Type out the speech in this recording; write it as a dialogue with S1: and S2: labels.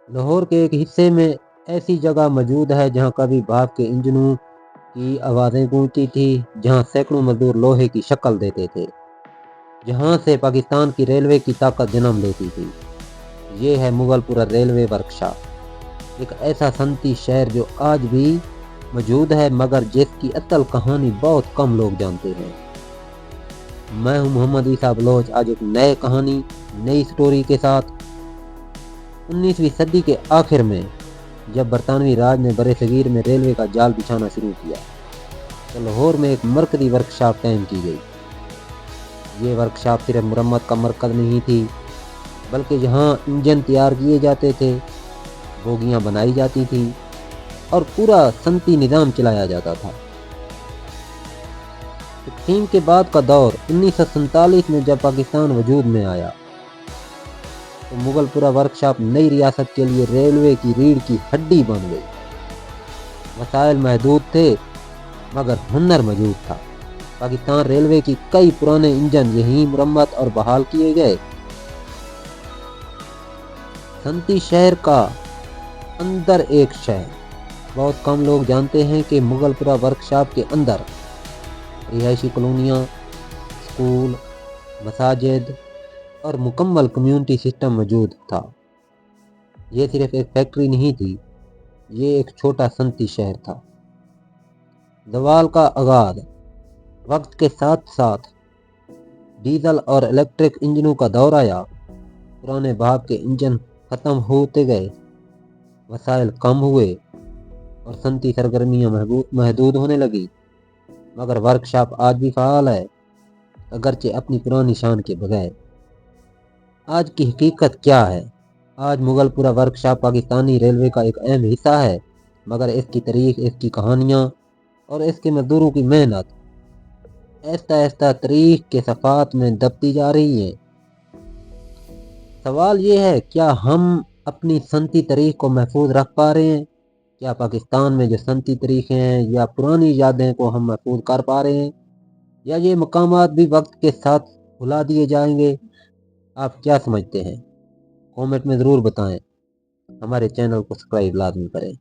S1: لاہور کے ایک حصے میں ایسی جگہ موجود ہے جہاں کبھی بھاپ کے انجنوں کی آوازیں گونجتی تھی، جہاں سینکڑوں مزدور لوہے کی شکل دیتے تھے، جہاں سے پاکستان کی ریلوے کی طاقت جنم لیتی تھی۔ یہ ہے مغل پورہ ریلوے ورکشاپ، ایک ایسا صنعتی شہر جو آج بھی موجود ہے مگر جس کی اصل کہانی بہت کم لوگ جانتے ہیں۔ میں ہوں محمد عیسیٰ بلوچ، آج ایک نئے کہانی، نئی سٹوری کے ساتھ۔ 19ویں صدی کے آخر میں جب برطانوی راج نے برِ صغیر میں ریلوے کا جال بچھانا شروع کیا تو لاہور میں ایک مرکزی ورکشاپ قائم کی گئی۔ یہ ورکشاپ صرف مرمت کا مرکز نہیں تھی، بلکہ جہاں انجن تیار کیے جاتے تھے، بوگیاں بنائی جاتی تھیں اور پورا صنعتی نظام چلایا جاتا تھا۔ تقسیم کے بعد کا دور 1947 میں جب پاکستان وجود میں آیا تو مغل پورہ ورکشاپ نئی ریاست کے لیے ریلوے کی ریڑھ کی ہڈی بن گئی۔ وسائل محدود تھے مگر ہنر موجود تھا۔ پاکستان ریلوے کی کئی پرانے انجن یہیں مرمت اور بحال کیے گئے۔ صنعتی شہر کا اندر ایک شہر، بہت کم لوگ جانتے ہیں کہ مغل پورہ ورکشاپ کے اندر رہائشی کالونیاں، اسکول، مساجد اور مکمل کمیونٹی سسٹم موجود تھا۔ یہ صرف ایک فیکٹری نہیں تھی، یہ ایک چھوٹا صنعتی شہر تھا۔ زوال کا آغاز، وقت کے ساتھ ساتھ ڈیزل اور الیکٹرک انجنوں کا دور آیا، پرانے بھاپ کے انجن ختم ہوتے گئے، وسائل کم ہوئے اور صنعتی سرگرمیاں محدود ہونے لگی، مگر ورکشاپ آج بھی فعال ہے، اگرچہ اپنی پرانی شان کے بغیر۔ آج کی حقیقت کیا ہے؟ آج مغل پورہ ورکشاپ پاکستانی ریلوے کا ایک اہم حصہ ہے، مگر اس کی تاریخ، اس کی کہانیاں اور اس کے مزدوروں کی محنت آہستہ آہستہ تاریخ کے صفحات میں دبتی جا رہی ہے۔ سوال یہ ہے، کیا ہم اپنی صنعتی تاریخ کو محفوظ رکھ پا رہے ہیں؟ کیا پاکستان میں جو صنعتی تاریخیں ہیں یا پرانی یادیں کو ہم محفوظ کر پا رہے ہیں، یا یہ مقامات بھی وقت کے ساتھ بھلا دیے جائیں گے؟ آپ کیا سمجھتے ہیں؟ کامنٹ میں ضرور بتائیں۔ ہمارے چینل کو سبسکرائب لازمی کریں۔